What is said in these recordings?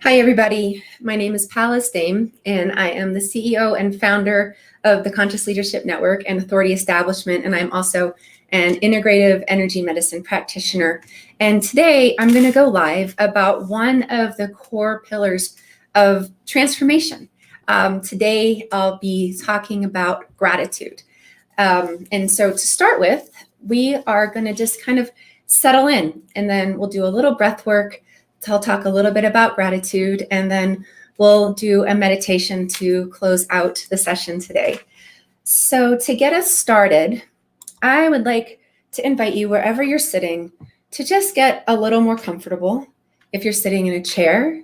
Hi, everybody. My name is Pallas, and I am the CEO and founder of the Conscious Leadership Network and Authority Establishment, and I'm also an integrative energy medicine practitioner. And today I'm going to go live about one of the core pillars of transformation. Today I'll be talking about gratitude. And so to start with, we are going to just kind of settle in, and then we'll do a little breath work. I'll talk a little bit about gratitude, and then we'll do a meditation to close out the session today. So to get us started, I would like to invite you, wherever you're sitting, to just get a little more comfortable. If you're sitting in a chair,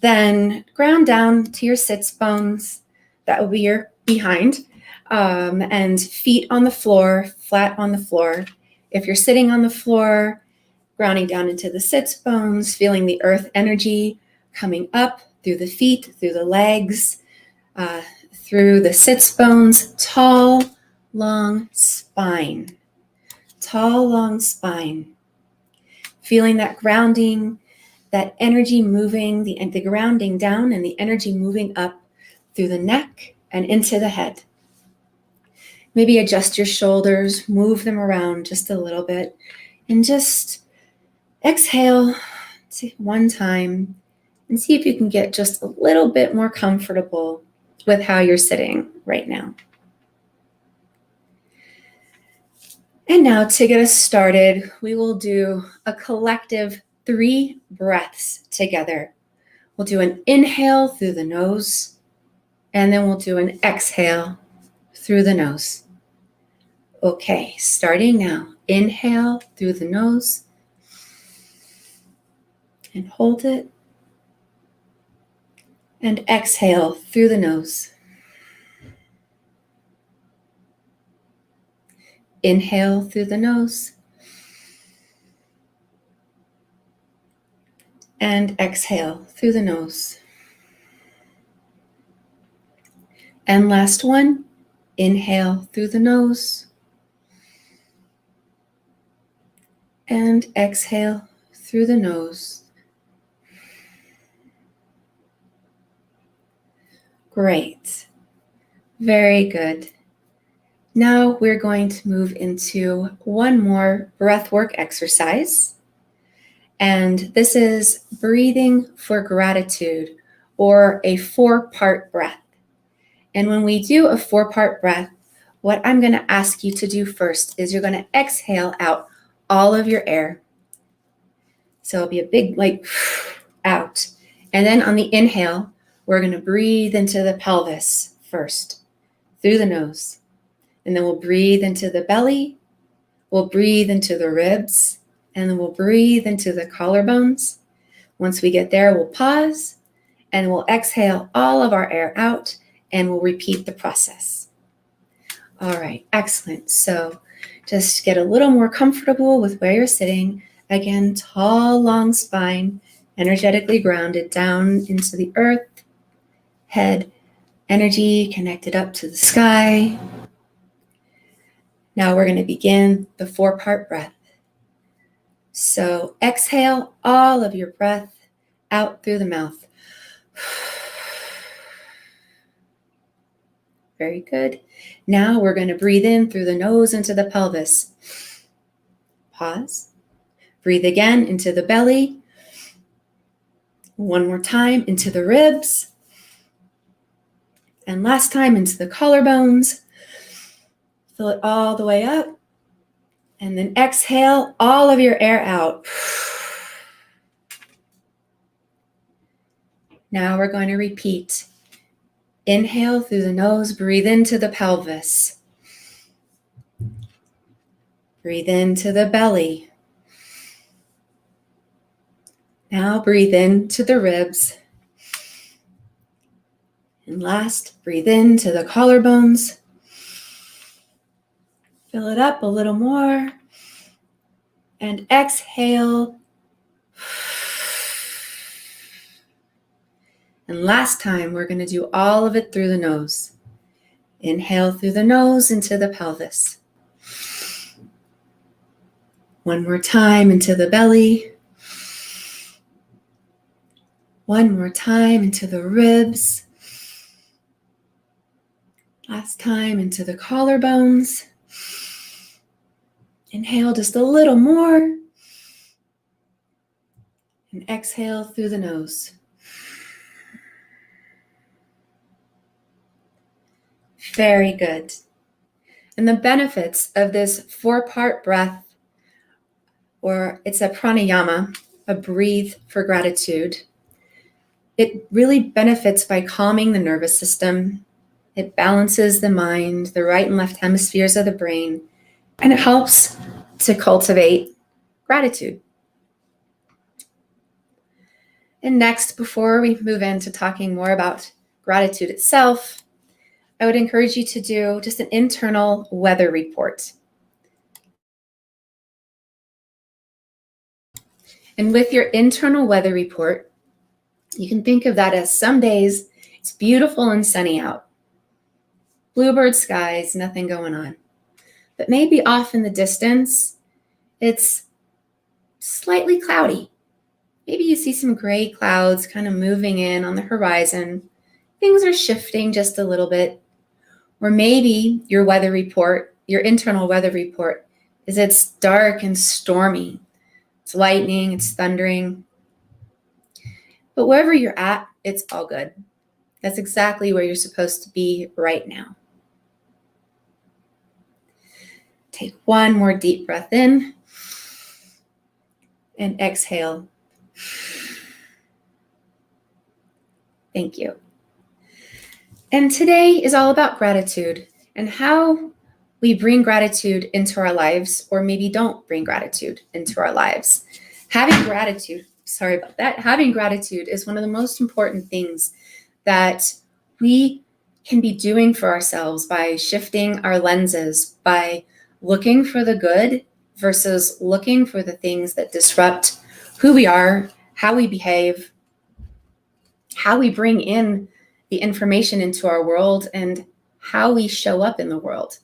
then ground down to your sits bones. That will be your behind, and feet on the floor, flat on the floor. If you're sitting on the floor, grounding down into the sits bones, feeling the earth energy coming up through the feet, through the legs, through the sits bones, tall, long spine. Tall, long spine. Feeling that grounding, that energy moving, the grounding down and the energy moving up through the neck and into the head. Maybe adjust your shoulders, move them around just a little bit, and just exhale one time and see if you can get just a little bit more comfortable with how you're sitting right now. And now to get us started, we will do a collective 3 breaths together. We'll do an inhale through the nose, and then we'll do an exhale through the nose. Okay, starting now. Inhale through the nose. And hold it. And exhale through the nose. Inhale through the nose. And exhale through the nose. And last one, inhale through the nose. And exhale through the nose. Great. Very good. Now we're going to move into one more breathwork exercise. And this is breathing for gratitude, or a 4-part breath. And when we do a 4-part breath, what I'm going to ask you to do first is you're going to exhale out all of your air. So it'll be a big out. And then on the inhale, we're going to breathe into the pelvis first, through the nose. And then we'll breathe into the belly. We'll breathe into the ribs. And then we'll breathe into the collarbones. Once we get there, we'll pause. And we'll exhale all of our air out. And we'll repeat the process. All right, excellent. So just get a little more comfortable with where you're sitting. Again, tall, long spine, energetically grounded down into the earth. Head, energy connected up to the sky. Now we're going to begin the 4-part breath. So exhale all of your breath out through the mouth. Very good. Now we're going to breathe in through the nose into the pelvis. Pause. Breathe again into the belly. One more time into the ribs. And last time into the collarbones. Fill it all the way up. And then exhale all of your air out. Now we're going to repeat. Inhale through the nose, breathe into the pelvis. Breathe into the belly. Now breathe into the ribs. And last, breathe into the collarbones. Fill it up a little more. And exhale. And last time, we're going to do all of it through the nose. Inhale through the nose into the pelvis. One more time into the belly. One more time into the ribs. Last time into the collarbones. Inhale just a little more. And exhale through the nose. Very good. And the benefits of this 4-part breath, or it's a pranayama, a breathe for gratitude. It really benefits by calming the nervous system. It balances the mind, the right and left hemispheres of the brain, and it helps to cultivate gratitude. And next, before we move into talking more about gratitude itself, I would encourage you to do just an internal weather report. And with your internal weather report, you can think of that as some days it's beautiful and sunny out. Bluebird skies, nothing going on. But maybe off in the distance, it's slightly cloudy. Maybe you see some gray clouds kind of moving in on the horizon. Things are shifting just a little bit. Or maybe your weather report, your internal weather report, is it's dark and stormy. It's lightning, it's thundering. But wherever you're at, it's all good. That's exactly where you're supposed to be right now. Take one more deep breath in and exhale. Thank you. And today is all about gratitude and how we bring gratitude into our lives, or maybe don't bring gratitude into our lives. Having gratitude is one of the most important things that we can be doing for ourselves by shifting our lenses, by looking for the good versus looking for the things that disrupt who we are, how we behave, how we bring in the information into our world, and how we show up in the world.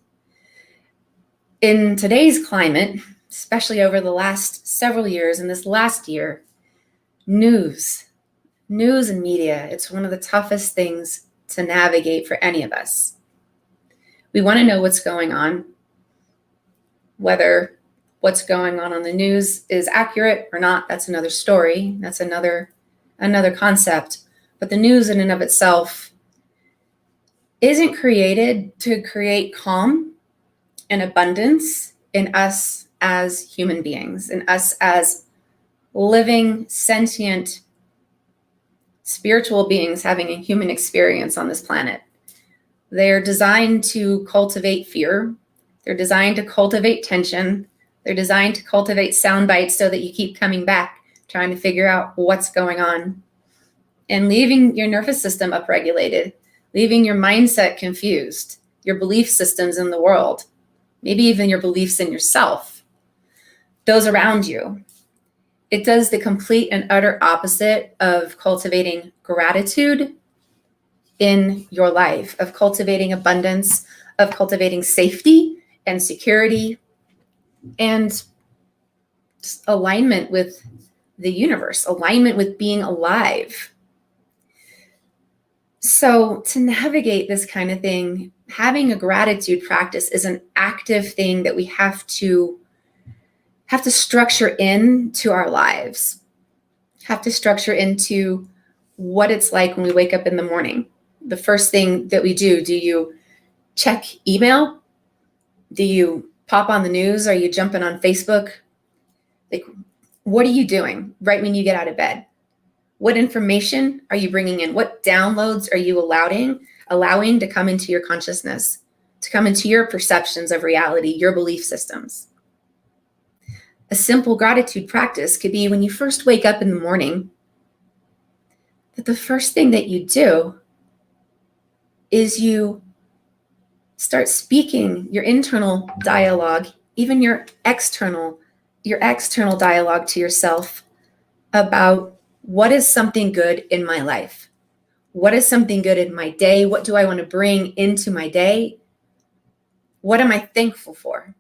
In today's climate, especially over the last several years, and this last year, news and media, it's one of the toughest things to navigate for any of us. We want to know what's going on, whether what's going on the news is accurate or not. That's another story. That's another concept. But the news in and of itself isn't created to create calm and abundance in us as human beings, in us as living, sentient, spiritual beings having a human experience on this planet. They're designed to cultivate fear. They're designed to cultivate tension. They're designed to cultivate sound bites so that you keep coming back, trying to figure out what's going on, and leaving your nervous system upregulated, leaving your mindset confused, your belief systems in the world, maybe even your beliefs in yourself, those around you. It does the complete and utter opposite of cultivating gratitude in your life, of cultivating abundance, of cultivating safety and security, and alignment with the universe, alignment with being alive. So to navigate this kind of thing, having a gratitude practice is an active thing that we have to structure into our lives, have to structure into what it's like when we wake up in the morning. The first thing that we do you check email? Do you pop on the news? Are you jumping on Facebook? Like, what are you doing right when you get out of bed? What information are you bringing in? What downloads are you allowing to come into your consciousness, to come into your perceptions of reality, your belief systems? A simple gratitude practice could be when you first wake up in the morning, that the first thing that you do is you start speaking your internal dialogue, even your external dialogue to yourself about what is something good in my life? What is something good in my day? What do I want to bring into my day? What am I thankful for?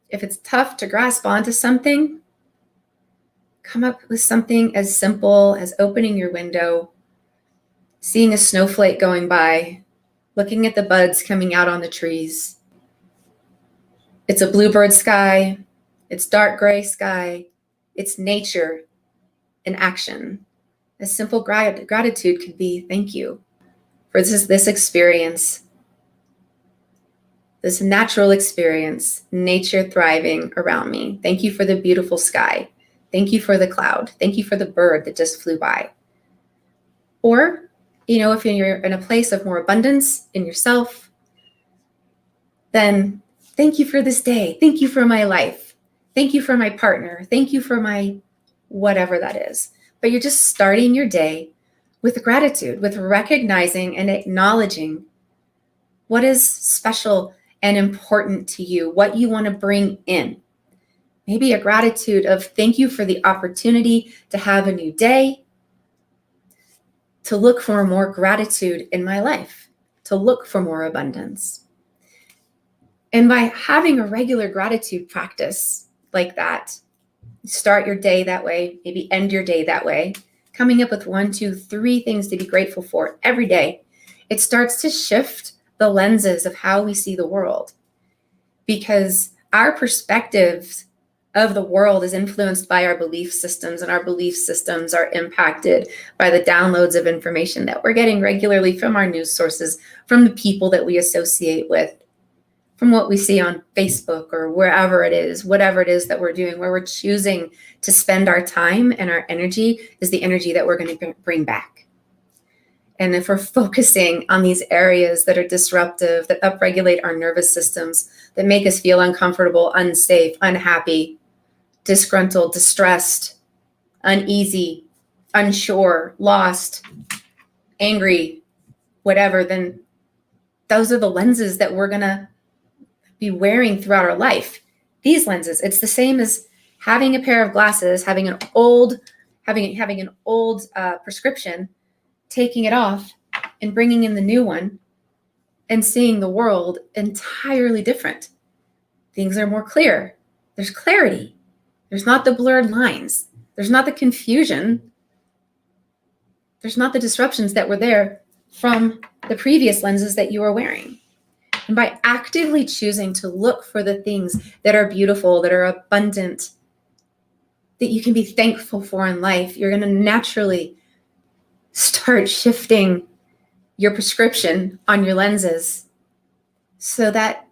If it's tough to grasp onto something, come up with something as simple as opening your window, seeing a snowflake going by, looking at the buds coming out on the trees. It's a bluebird sky. It's dark gray sky. It's nature in action. A simple gratitude could be, thank you for this experience, this natural experience, nature thriving around me. Thank you for the beautiful sky. Thank you for the cloud. Thank you for the bird that just flew by. Or, if you're in a place of more abundance in yourself, then thank you for this day. Thank you for my life. Thank you for my partner. Thank you for my whatever that is. But you're just starting your day with gratitude, with recognizing and acknowledging what is special and important to you, what you want to bring in. Maybe a gratitude of thank you for the opportunity to have a new day, to look for more gratitude in my life, to look for more abundance. And by having a regular gratitude practice like that, start your day that way, maybe end your day that way, coming up with 1, 2, 3 things to be grateful for every day, it starts to shift the lenses of how we see the world. Because our perspectives of the world is influenced by our belief systems, and our belief systems are impacted by the downloads of information that we're getting regularly from our news sources, from the people that we associate with, from what we see on Facebook or wherever it is, whatever it is that we're doing, where we're choosing to spend our time and our energy is the energy that we're going to bring back. And if we're focusing on these areas that are disruptive, that upregulate our nervous systems, that make us feel uncomfortable, unsafe, unhappy, disgruntled, distressed, uneasy, unsure, lost, angry, whatever, then those are the lenses that we're going to be wearing throughout our life. These lenses, it's the same as having a pair of glasses, having an old prescription, taking it off and bringing in the new one and seeing the world entirely different. Things are more clear. There's clarity. There's not the blurred lines. There's not the confusion. There's not the disruptions that were there from the previous lenses that you were wearing. And by actively choosing to look for the things that are beautiful, that are abundant, that you can be thankful for in life, you're going to naturally start shifting your prescription on your lenses so that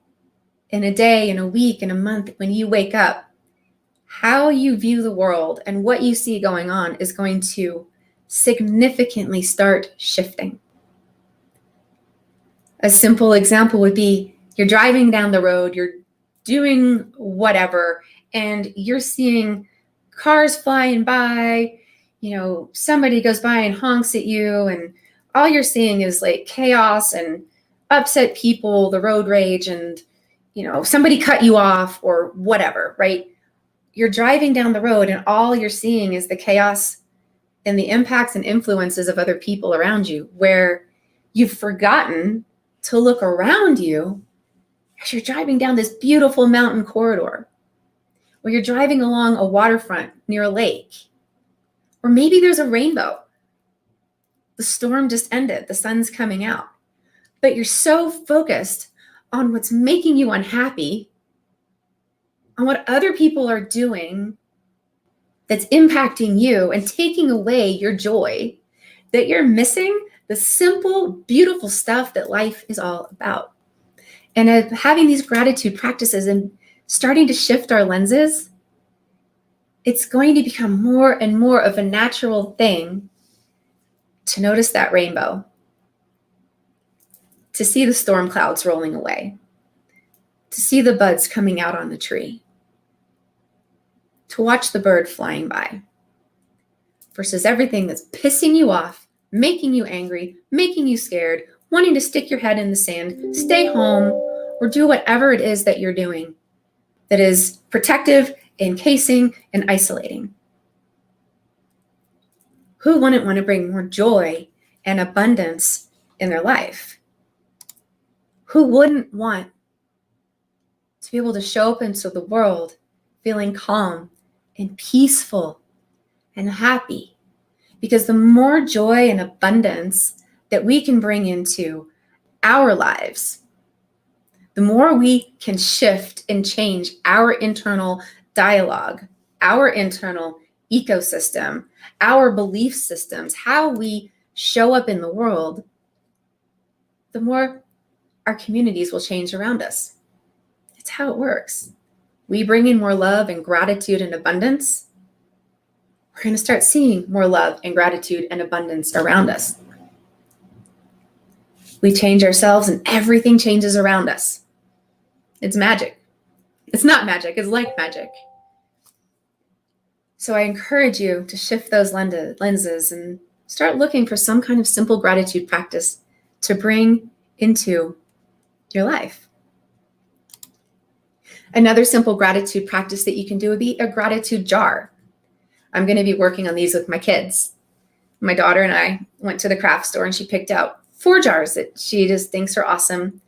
in a day, in a week, in a month, when you wake up, how you view the world and what you see going on is going to significantly start shifting. A simple example would be you're driving down the road, you're doing whatever, and you're seeing cars flying by, somebody goes by and honks at you, and all you're seeing is like chaos and upset people, the road rage, and, somebody cut you off or whatever, right? You're driving down the road and all you're seeing is the chaos and the impacts and influences of other people around you, where you've forgotten to look around you as you're driving down this beautiful mountain corridor, or you're driving along a waterfront near a lake, or maybe there's a rainbow. The storm just ended, the sun's coming out, but you're so focused on what's making you unhappy, on what other people are doing that's impacting you and taking away your joy, that you're missing the simple, beautiful stuff that life is all about. And having these gratitude practices and starting to shift our lenses, it's going to become more and more of a natural thing to notice that rainbow, to see the storm clouds rolling away, to see the buds coming out on the tree, to watch the bird flying by, versus everything that's pissing you off, making you angry, making you scared, wanting to stick your head in the sand, stay home, or do whatever it is that you're doing that is protective, encasing, and isolating. Who wouldn't want to bring more joy and abundance in their life? Who wouldn't want to be able to show up into the world feeling calm and peaceful and happy. Because the more joy and abundance that we can bring into our lives, the more we can shift and change our internal dialogue, our internal ecosystem, our belief systems, how we show up in the world, the more our communities will change around us. It's how it works. We bring in more love and gratitude and abundance, we're going to start seeing more love and gratitude and abundance around us. We change ourselves and everything changes around us. It's magic. It's not magic, it's like magic. So I encourage you to shift those lenses and start looking for some kind of simple gratitude practice to bring into your life. Another simple gratitude practice that you can do would be a gratitude jar. I'm going to be working on these with my kids. My daughter and I went to the craft store and she picked out 4 jars that she just thinks are awesome.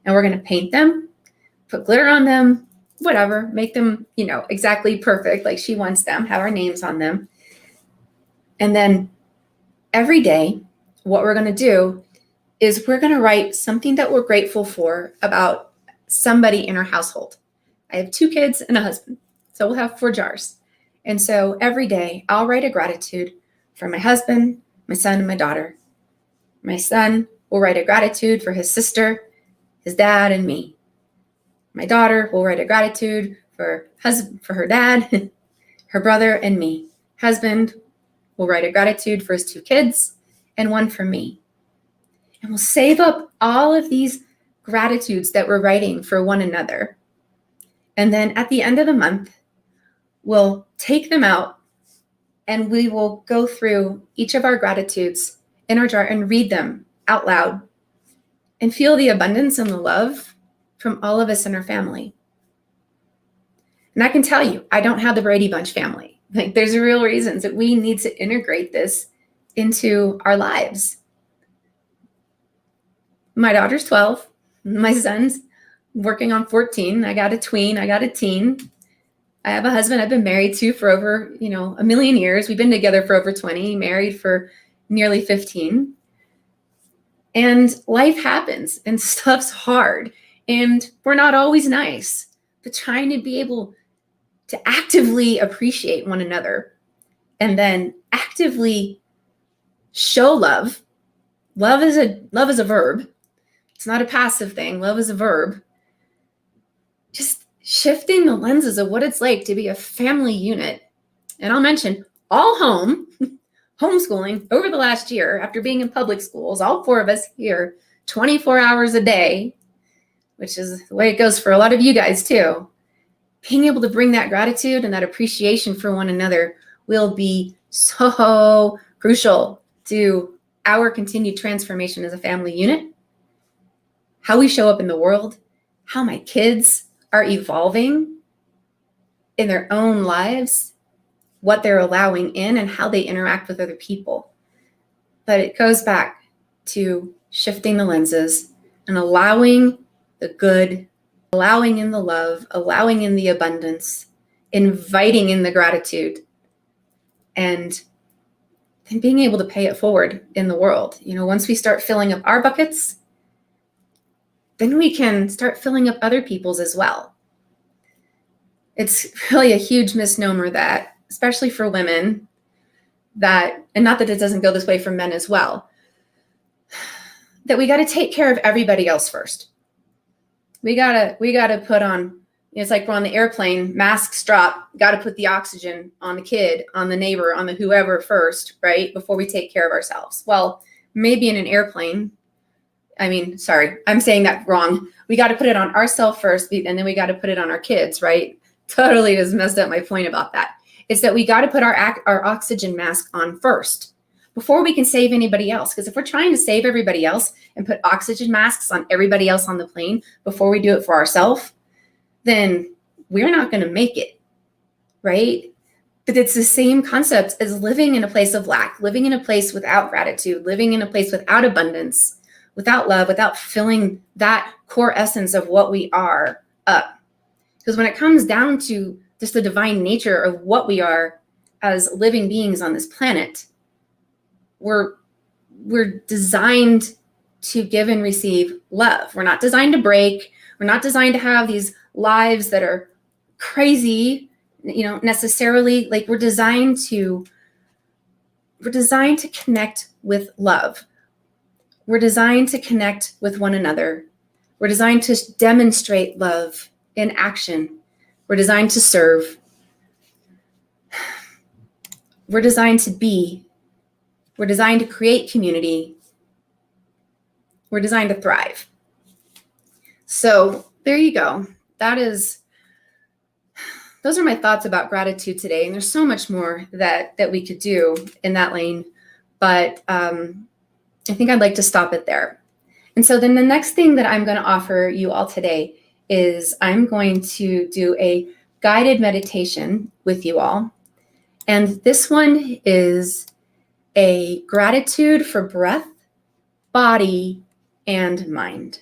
And we're going to paint them, put glitter on them, whatever, make them, exactly perfect like she wants them, have our names on them. And then every day, what we're going to do is we're going to write something that we're grateful for about somebody in our household. I have 2 kids and a husband, so we'll have 4 jars. And so every day I'll write a gratitude for my husband, my son, and my daughter. My son will write a gratitude for his sister, his dad, and me. My daughter will write a gratitude for her dad, her brother, and me. Husband will write a gratitude for his 2 kids and one for me. And we'll save up all of these gratitudes that we're writing for one another. And then at the end of the month, we'll take them out and we will go through each of our gratitudes in our jar and read them out loud and feel the abundance and the love from all of us in our family. And I can tell you, I don't have the Brady Bunch family. There's real reasons that we need to integrate this into our lives. My daughter's 12. My son's working on 14. I got a tween. I got a teen. I have a husband I've been married to for over, a million years. We've been together for over 20, married for nearly 15. And life happens and stuff's hard and we're not always nice, but trying to be able to actively appreciate one another and then actively show love. Love is a verb. It's not a passive thing. Love is a verb. Just shifting the lenses of what it's like to be a family unit. And I'll mention all homeschooling over the last year after being in public schools, all 4 of us here, 24 hours a day, which is the way it goes for a lot of you guys too. Being able to bring that gratitude and that appreciation for one another will be so crucial to our continued transformation as a family unit, how we show up in the world, how my kids are evolving in their own lives, what they're allowing in and how they interact with other people. But it goes back to shifting the lenses and allowing the good, allowing in the love, allowing in the abundance, inviting in the gratitude, and then being able to pay it forward in the world. Once we start filling up our buckets, then we can start filling up other people's as well. It's really a huge misnomer that, especially for women, and not that it doesn't go this way for men as well, that we got to take care of everybody else first. We gotta put on, it's like we're on the airplane, masks drop, got to put the oxygen on the kid, on the neighbor, on the whoever first, right? Before we take care of ourselves. Well, maybe in an airplane, I'm saying that wrong. We got to put it on ourselves first, and then we got to put it on our kids, right? Totally just messed up my point about that. It's that we got to put our oxygen mask on first before we can save anybody else. Because if we're trying to save everybody else and put oxygen masks on everybody else on the plane before we do it for ourselves, then we're not going to make it, right? But it's the same concept as living in a place of lack, living in a place without gratitude, living in a place without abundance, without love, without filling that core essence of what we are up. Because when it comes down to just the divine nature of what we are as living beings on this planet, we're designed to give and receive love. We're not designed to break. We're not designed to have these lives that are crazy, necessarily. Like we're designed to connect with love. We're designed to connect with one another. We're designed to demonstrate love in action. We're designed to serve. We're designed to be. We're designed to create community. We're designed to thrive. So there you go. Those are my thoughts about gratitude today. And there's so much more that we could do in that lane. But I think I'd like to stop it there. And so then the next thing that I'm going to offer you all today is I'm going to do a guided meditation with you all. And this one is a gratitude for breath, body, and mind.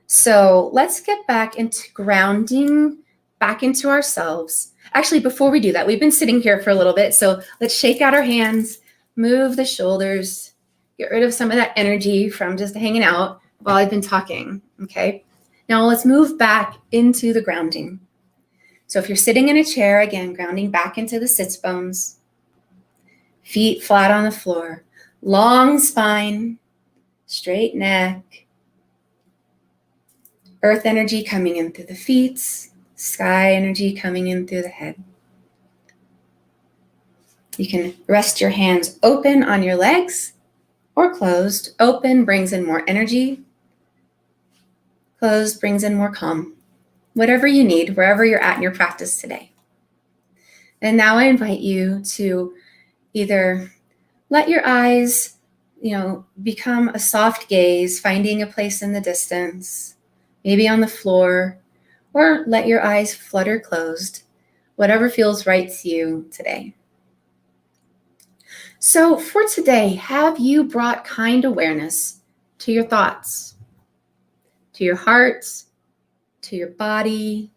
So let's get back into grounding, back into ourselves. Actually, before we do that, we've been sitting here for a little bit. So let's shake out our hands, move the shoulders, get rid of some of that energy from just hanging out while I've been talking, okay? Now let's move back into the grounding. So if you're sitting in a chair, again, grounding back into the sits bones, feet flat on the floor, long spine, straight neck, earth energy coming in through the feet, sky energy coming in through the head. You can rest your hands open on your legs or closed. Open brings in more energy. Closed brings in more calm. Whatever you need, wherever you're at in your practice today. And now I invite you to either let your eyes, become a soft gaze, finding a place in the distance, maybe on the floor, or let your eyes flutter closed, whatever feels right to you today. So for today, have you brought kind awareness to your thoughts, to your heart, to your body,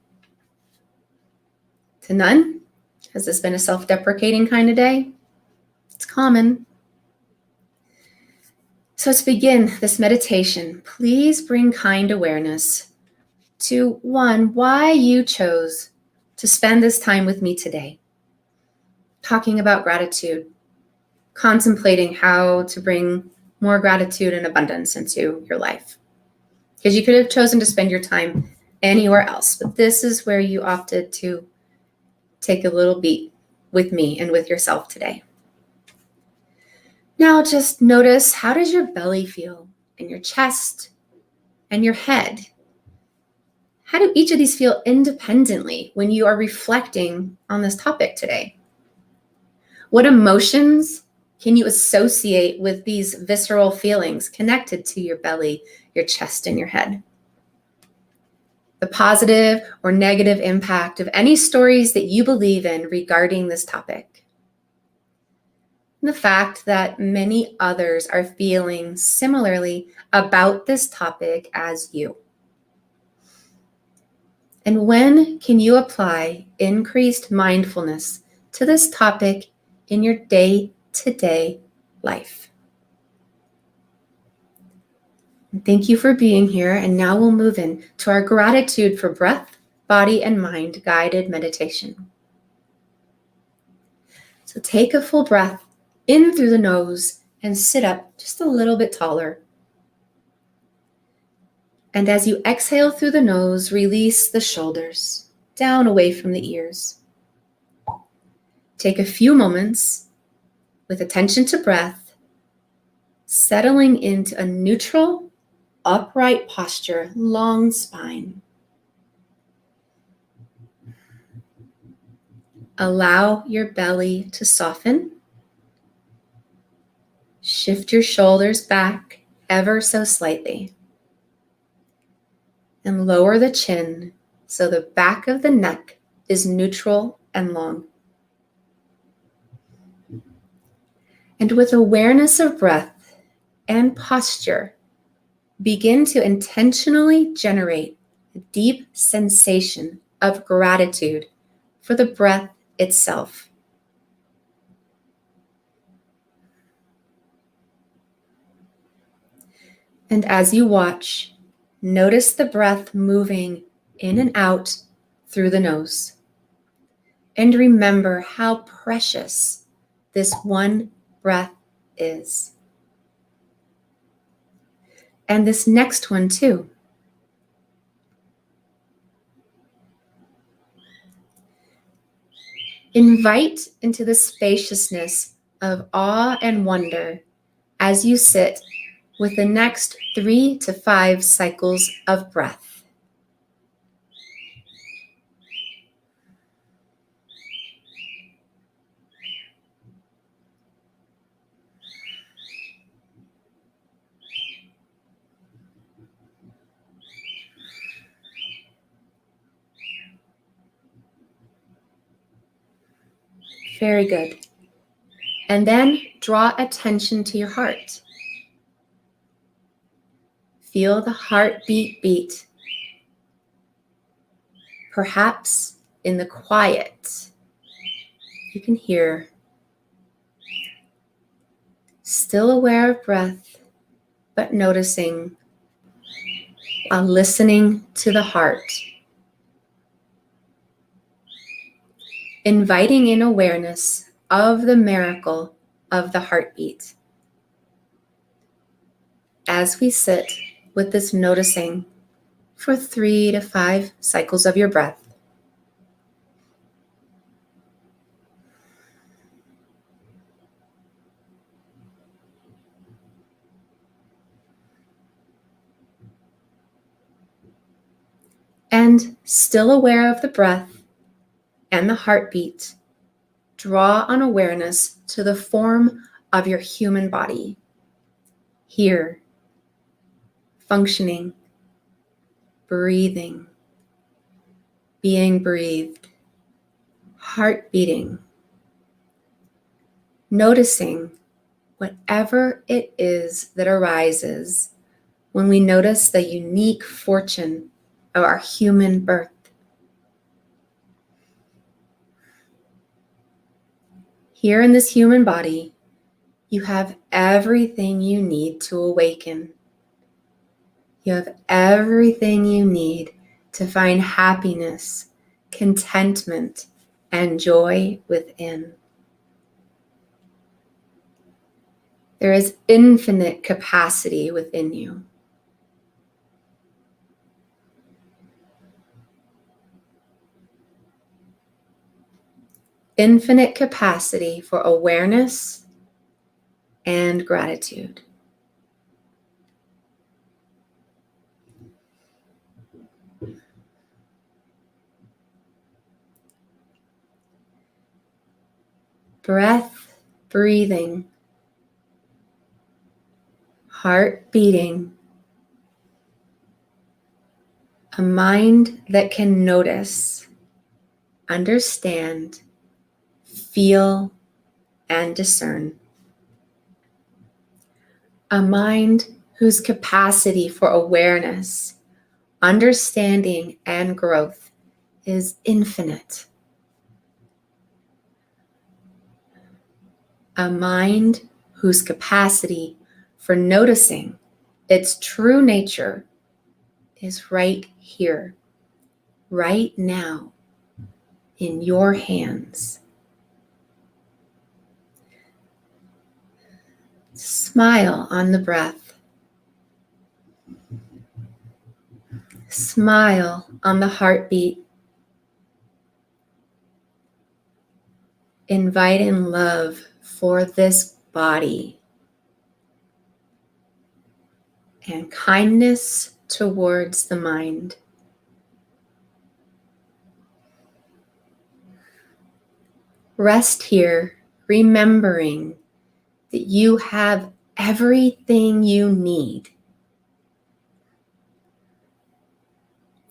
to none? Has this been a self-deprecating kind of day? It's common. So let's begin this meditation. Please bring kind awareness to one, why you chose to spend this time with me today, talking about gratitude, contemplating how to bring more gratitude and abundance into your life. Because you could have chosen to spend your time anywhere else, but this is where you opted to take a little beat with me and with yourself today. Now just notice, how does your belly feel, and your chest and your head? How do each of these feel independently when you are reflecting on this topic today? What emotions can you associate with these visceral feelings connected to your belly, your chest, and your head? The positive or negative impact of any stories that you believe in regarding this topic. And the fact that many others are feeling similarly about this topic as you. And when can you apply increased mindfulness to this topic in your day-to-day life? And thank you for being here. And now we'll move in to our gratitude for breath, body, and mind guided meditation. So take a full breath in through the nose and sit up just a little bit taller. And as you exhale through the nose, release the shoulders down away from the ears. Take a few moments with attention to breath, settling into a neutral, upright posture, long spine. Allow your belly to soften. Shift your shoulders back ever so slightly. And lower the chin so the back of the neck is neutral and long. And with awareness of breath and posture, begin to intentionally generate a deep sensation of gratitude for the breath itself. And as you watch, notice the breath moving in and out through the nose. And remember how precious this one breath is. And this next one too. Invite into the spaciousness of awe and wonder as you sit with the next 3 to 5 cycles of breath. Very good. And then draw attention to your heart. Feel the heartbeat beat. Perhaps in the quiet, you can hear. Still aware of breath, but noticing while listening to the heart. Inviting in awareness of the miracle of the heartbeat. As we sit with this noticing for 3 to 5 cycles of your breath. And still aware of the breath and the heartbeat, draw on awareness to the form of your human body. Here, functioning, breathing, being breathed, heart beating, noticing whatever it is that arises when we notice the unique fortune of our human birth. Here in this human body, you have everything you need to awaken. You have everything you need to find happiness, contentment, and joy within. There is infinite capacity within you. Infinite capacity for awareness and gratitude. Breath, breathing, heart beating, a mind that can notice, understand, feel, and discern. A mind whose capacity for awareness, understanding, and growth is infinite. A mind whose capacity for noticing its true nature is right here, right now, in your hands. Smile on the breath. Smile on the heartbeat. Invite in love for this body and kindness towards the mind. Rest here, remembering that you have everything you need.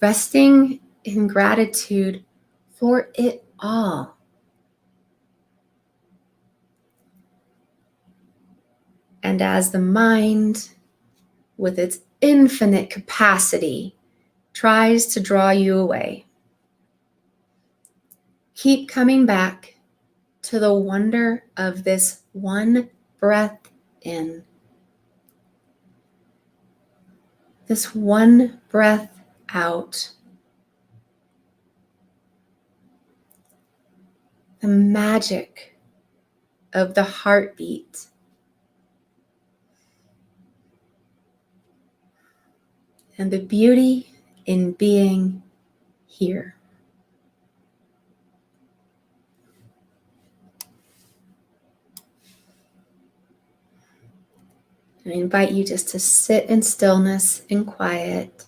Resting in gratitude for it all. And as the mind, with its infinite capacity, tries to draw you away, keep coming back to the wonder of this one breath in this one breath out, the magic of the heartbeat and the beauty in being here. I invite you just to sit in stillness and quiet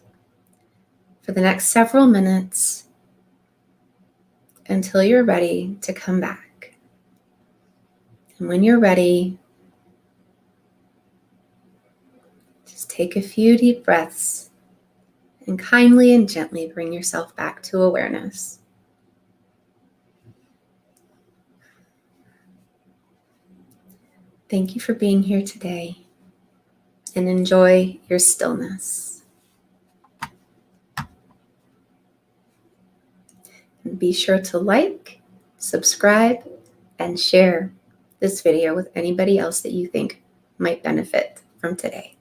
for the next several minutes until you're ready to come back. And when you're ready, just take a few deep breaths and kindly and gently bring yourself back to awareness. Thank you for being here today, and enjoy your stillness. And be sure to like, subscribe, and share this video with anybody else that you think might benefit from today.